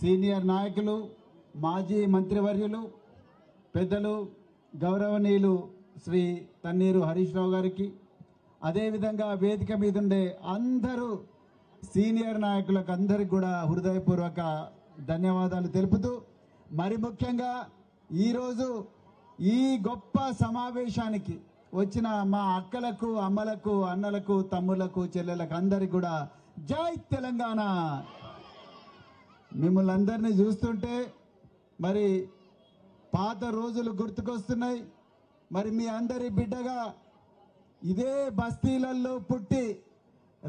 Senior నాయకులు, మాజీ మంత్రివర్యులు, పెద్దలు గౌరవనీయులు శ్రీ తన్నీరు హరీష్ రావు గారికి, అదేవిధంగా వేదిక మీద ఉండే అందరూ సీనియర్ నాయకులకు అందరికి కూడా హృదయపూర్వక ధన్యవాదాలు తెలుపుతూ, మరి ముఖ్యంగా ఈరోజు ఈ గొప్ప సమావేశానికి వచ్చిన మా అక్కలకు, అమ్మలకు, అన్నలకు, తమ్ములకు, చెల్లెలకు అందరికి కూడా జై తెలంగాణ. మిమ్మల్ని అందరినీ చూస్తుంటే మరి పాత రోజులు గుర్తుకొస్తున్నాయి. మరి మీ అందరి బిడ్డగా ఇదే బస్తీలలో పుట్టి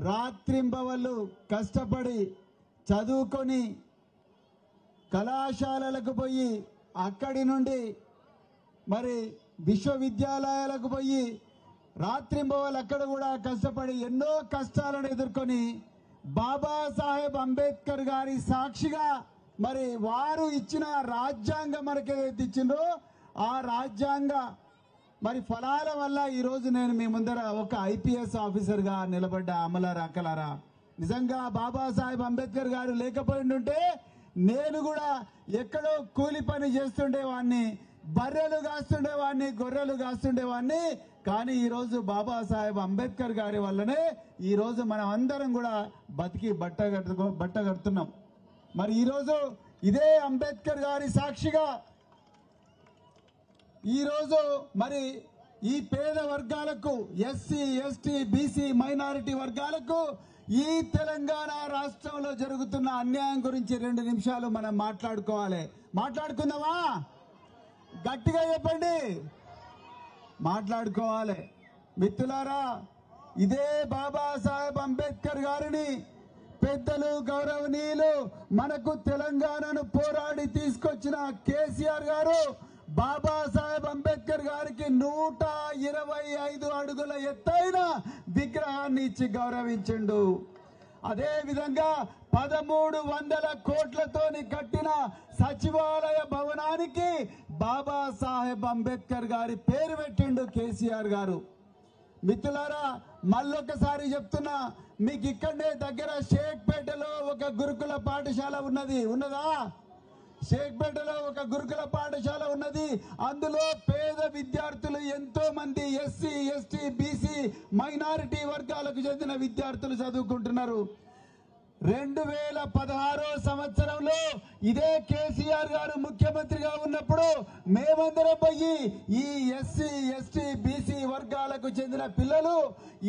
రాత్రింబవళ్ళు కష్టపడి చదువుకొని కళాశాలలకు పోయి అక్కడి నుండి మరి విశ్వవిద్యాలయాలకు పోయి రాత్రింబవళ్ళు అక్కడ కూడా కష్టపడి ఎన్నో కష్టాలను ఎదుర్కొని బాబాసాహెబ్ అంబేద్కర్ గారి సాక్షిగా మరి వారు ఇచ్చిన రాజ్యాంగం మనకి ఏదైతే ఇచ్చిందో ఆ రాజ్యాంగ మరి ఫలాల వల్ల ఈరోజు నేను మీ ముందర ఒక ఐపీఎస్ ఆఫీసర్గా నిలబడ్డ అమలారా, అక్కలారా. నిజంగా బాబాసాహెబ్ అంబేద్కర్ గారు లేకపోయిండుంటే నేను కూడా ఎక్కడో కూలి పని చేస్తుండేవాడిని, బర్రెలు కాస్తుండేవాడిని, గొర్రెలు కాస్తుండేవాడిని. కానీ ఈరోజు బాబాసాహెబ్ అంబేద్కర్ గారి వల్లనే ఈరోజు మనం అందరం కూడా బతికి బట్ట కడుతున్నాం. మరి ఈరోజు ఇదే అంబేద్కర్ గారి సాక్షిగా ఈరోజు మరి ఈ పేద వర్గాలకు, ఎస్సీ, ఎస్టీ, బీసీ, మైనారిటీ వర్గాలకు ఈ తెలంగాణ రాష్ట్రంలో జరుగుతున్న అన్యాయం గురించి 2 నిమిషాలు మనం మాట్లాడుకోవాలి. మాట్లాడుకుందామా? గట్టిగా చెప్పండి. మాట్లాడుకోవాలి. మిత్రులారా, ఇదే బాబాసాహెబ్ అంబేద్కర్ గారిని పెద్దలు, గౌరవనీయులు, మనకు తెలంగాణను పోరాడి తీసుకొచ్చిన కేసీఆర్ గారు బాబాసాహెబ్ అంబేద్కర్ గారికి 125 అడుగుల ఎత్తైన విగ్రహాన్ని ఇచ్చి గౌరవించిండు. అదే విధంగా 1300 కోట్లతోని కట్టిన సచివాలయ భవనానికి బాబాసాహెబ్ అంబేద్కర్ గారి పేరు పెట్టిండు కేసీఆర్ గారు. మిత్రులారా, మళ్ళొకసారి చెప్తున్నా, మీకు ఇక్కడనే దగ్గర షేక్పేటలో ఒక గురుకుల పాఠశాల ఉన్నదా? షేక్పేటలో ఒక గురుకుల పాఠశాల ఉన్నది. అందులో పేద విద్యార్థులు ఎంతో మంది ఎస్సీ, ఎస్టీ, బీసీ, మైనారిటీ వర్గాలకు చెందిన విద్యార్థులు చదువుకుంటున్నారు. 2016 సంవత్సరంలో ఇదే కేసీఆర్ గారు ముఖ్యమంత్రిగా ఉన్నప్పుడు మేమందరం పోయి ఈ ఎస్సీ, ఎస్టీ, బీసీ వర్గాలకు చెందిన పిల్లలు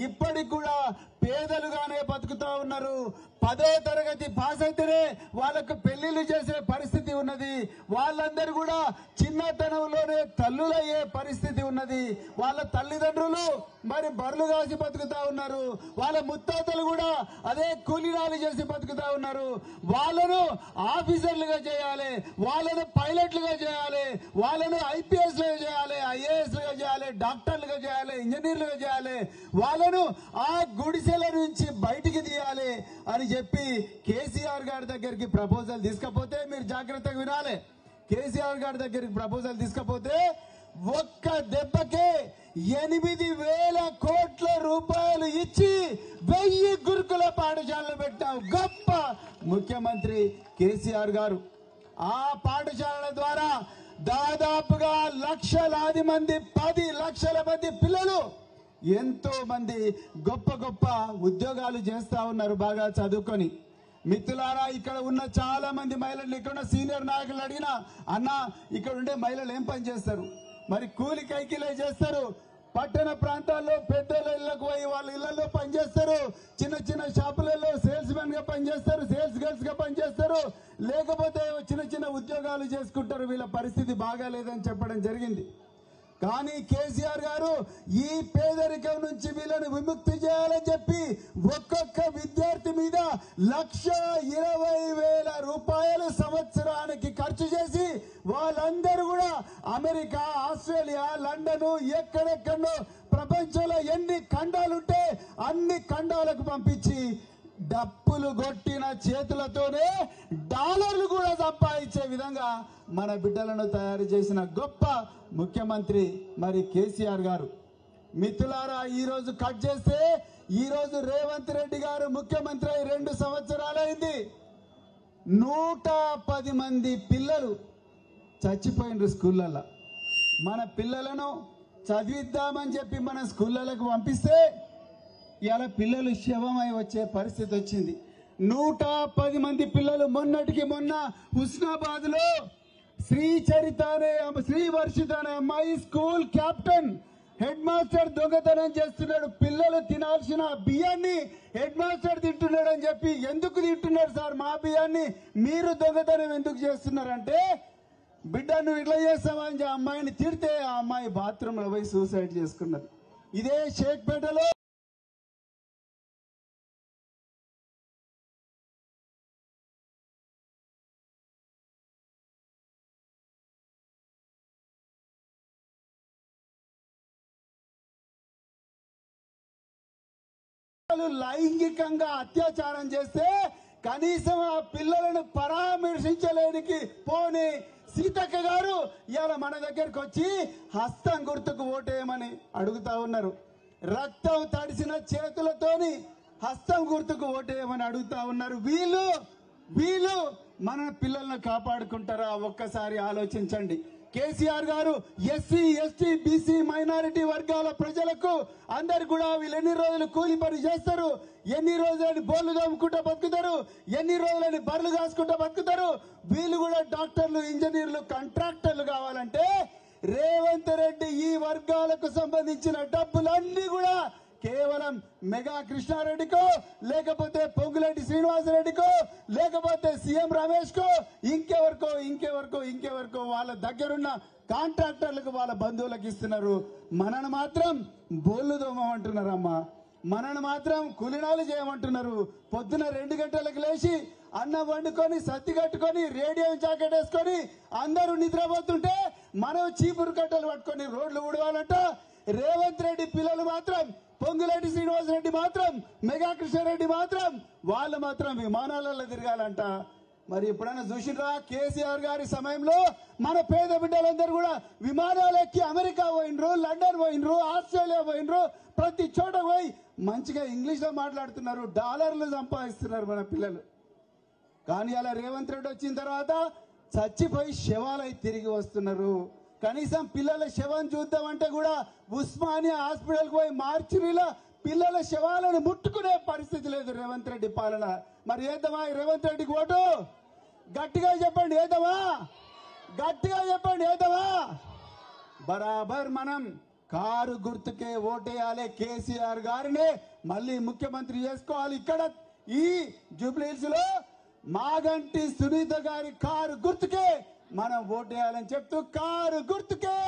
ఇప్పటికి కూడా పేదలుగానే బతుకుతా ఉన్నారు. 10వ తరగతి పాస్ అయితేనే వాళ్ళకు పెళ్లిళ్లు చేసే పరిస్థితి ఉన్నది. వాళ్ళందరూ కూడా చిన్నతనంలోనే తల్లులయ్యే పరిస్థితి ఉన్నది. వాళ్ళ తల్లిదండ్రులు మరి బర్రెలు కాసి బతుకుతా ఉన్నారు. వాళ్ళ ముత్తాతలు కూడా అదే కూలీనాలు చేసి బతుకుతా ఉన్నారు. వాళ్ళను ఆఫీసర్లుగా చేయాలి, వాళ్ళను పైలట్లుగా చేయాలి, వాళ్ళను ఐపీఎస్లుగా చేయాలి, ఐఏఎస్లుగా చేయాలి, డాక్టర్లుగా చేయాలి, ఇంజనీర్లుగా చేయాలి, వాళ్ళను ఆ గుడిసెల నుంచి బయటికి తీయాలి అని చెప్పి కేసీఆర్ గారి దగ్గరికి ప్రపోజల్ తీసుకపోతే, మీరు జాగ్రత్తగా వినాలి, కేసీఆర్ గారి దగ్గరికి ప్రపోజల్ తీసుకపోతే ఒక్క దెబ్బకే 8,000 కోట్ల రూపాయలు ఇచ్చి 1000 గురుకుల పాఠశాలలు పెట్టాం గొప్ప ముఖ్యమంత్రి కేసీఆర్ గారు. ఆ పాఠశాలల ద్వారా దాదాపుగా లక్షలాది మంది, 10 లక్షల మంది పిల్లలు ఎంతో మంది గొప్ప గొప్ప ఉద్యోగాలు చేస్తా ఉన్నారు బాగా చదువుకొని. మిత్రులారా, ఇక్కడ ఉన్న చాలా మంది మహిళలు, ఇక్కడ ఉన్న సీనియర్ నాయకులు అడిగినా, అన్న ఇక్కడ ఉండే మహిళలు ఏం పని చేస్తారు? మరి కూలి కైకిలే చేస్తారు. పట్టణ ప్రాంతాల్లో పెద్దల ఇళ్లకు పోయి వాళ్ళ ఇళ్లలో పనిచేస్తారు. చిన్న చిన్న షాపులలో సేల్స్ మెన్ గా పనిచేస్తారు, సేల్స్ గర్ల్స్ గా పనిచేస్తారు, లేకపోతే చిన్న చిన్న ఉద్యోగాలు చేసుకుంటారు. వీళ్ళ పరిస్థితి బాగాలేదని చెప్పడం జరిగింది. కానీ కేసీఆర్ గారు ఈ పేదరికం నుంచి వీళ్ళని విముక్తి చేయాలని చెప్పి ఒక్కొక్క విద్యార్థి మీద 1,20,000 రూపాయలు సంవత్సరానికి ఖర్చు చేసి వాళ్ళందరూ కూడా అమెరికా, ఆస్ట్రేలియా, లండన్, ఎక్కడెక్కడో ప్రపంచంలో ఎన్ని ఖండాలుంటే అన్ని ఖండాలకు పంపించి డప్పులు కొట్టిన చేతులతోనే డాలర్లు కూడా సంపాదించే విధంగా మన బిడ్డలను తయారు చేసిన గొప్ప ముఖ్యమంత్రి మరి కేసీఆర్ గారు. మిత్రులారా, ఈ రోజు కట్ చేస్తే ఈ రోజు రేవంత్ రెడ్డి గారు ముఖ్యమంత్రి అయి 2 సంవత్సరాలైంది. 110 మంది పిల్లలు చచ్చిపోయినరు స్కూళ్ళల్లో. మన పిల్లలను చదివిద్దామని చెప్పి మన స్కూళ్ళకు పంపిస్తే ఇలా పిల్లలు శవమై వచ్చే పరిస్థితి వచ్చింది. 110 మంది పిల్లలు. మొన్నటికి మొన్న హుస్నాబాద్ లో శ్రీ వర్షిత అనే అమ్మాయి స్కూల్ కెప్టెన్ హెడ్ మాస్టర్ దొంగతనం చేస్తున్నాడు. పిల్లలు తినాల్సిన బియ్యాన్ని హెడ్ మాస్టర్ తింటున్నాడు అని చెప్పి, ఎందుకు తింటున్నారు సార్ మా బియ్యాన్ని, మీరు దొంగతనం ఎందుకు చేస్తున్నారంటే, బిడ్డ నువ్వు ఇట్లా చేస్తావని అమ్మాయిని తిడితే ఆ అమ్మాయి బాత్రూమ్ లో పోయి సూసైడ్ చేసుకున్నది. ఇదే షేక్పేటలో లైంగికంగా అత్యాచారం చేస్తే కనీసం ఆ పిల్లలను పరామర్శించలేనికి పోని సీతక్క గారు ఇవాళ మన దగ్గరికి వచ్చి హస్తం గుర్తుకు ఓటేయమని అడుగుతా ఉన్నారు. రక్తం తడిసిన చేతులతోని హస్తం గుర్తుకు ఓటేయమని అడుగుతా ఉన్నారు. వీళ్ళు మన పిల్లలను కాపాడుకుంటారా? ఒక్కసారి ఆలోచించండి. కేసీఆర్ గారు ఎస్సీ ఎస్టీ బీసీ మైనారిటీ వర్గాల ప్రజలకు అందరు కూడా వీళ్ళు ఎన్ని రోజులు కూలి పని చేస్తారు, ఎన్ని రోజులని బోర్లు తోముకుంటూ బతుకుతారు, ఎన్ని రోజులని బర్రెలు కాసుకుంటూ బతుకుతారు. వీళ్ళు కూడా డాక్టర్లు, ఇంజనీర్లు, కాంట్రాక్టర్లు కావాలంటే రేవంత్ రెడ్డి ఈ వర్గాలకు సంబంధించిన డబ్బులన్నీ కూడా కేవలం మెగా కృష్ణారెడ్డికో, లేకపోతే పొంగులేటి శ్రీనివాసరెడ్డికో, లేకపోతే సీఎం రమేష్ కో, ఇంకెవరికో వాళ్ళ దగ్గరున్న కాంట్రాక్టర్లకు, వాళ్ళ బంధువులకు ఇస్తున్నారు. మనను మాత్రం బోళ్లు దోమమంటున్నారమ్మా, మనను మాత్రం కూలినాలు చేయమంటున్నారు. పొద్దున 2 గంటలకు లేచి అన్నం వండుకొని సత్తి కట్టుకొని రేడియో జాకెట్ వేసుకొని అందరూ నిద్రపోతుంటే మనం చీపురు కట్టలు పట్టుకొని రోడ్లు ఊడవాలంట. రేవంత్ రెడ్డి పిల్లలు మాత్రం, పొంగులేటి శ్రీనివాసరెడ్డి మాత్రం, మెగా కృష్ణారెడ్డి మాత్రం, వాళ్ళు మాత్రం విమానాలలో తిరగాలంట. మరి ఎప్పుడైనా చూసిరా కేసీఆర్ గారి సమయంలో మన పేద బిడ్డలందరూ కూడా విమానాలు ఎక్కి అమెరికా పోయినరు, లండన్ పోయినరు, ఆస్ట్రేలియా పోయినరు, ప్రతి చోట పోయి మంచిగా ఇంగ్లీష్ లో మాట్లాడుతున్నారు, డాలర్లు సంపాదిస్తున్నారు మన పిల్లలు. కానీ అలా రేవంత్ రెడ్డి వచ్చిన తర్వాత చచ్చిపోయి శవాలై తిరిగి వస్తున్నారు. కనీసం పిల్లల శవం చూద్దామంటే కూడా ఉస్మానియా హాస్పిటల్ కు పోయి మార్చిరీలో పిల్లల శవాలను ముట్టుకునే పరిస్థితి లేదు రేవంత్ రెడ్డి పాలన. మరి ఏద్దామా రేవంత్ రెడ్డికి ఓటు? గట్టిగా చెప్పండి ఏద్దామా, గట్టిగా చెప్పండి ఏద్దామా. బరాబర్ మనం కారు గుర్తుకే ఓటేయాలి, కేసీఆర్ గారిని మళ్ళీ ముఖ్యమంత్రి చేసుకోవాలి. ఇక్కడ ఈ జూబ్లీహిల్స్ లో మాగంటి సునీత గారి కారు గుర్తుకే మనం ఓటేయాలని చెప్తూ కారు గుర్తుకే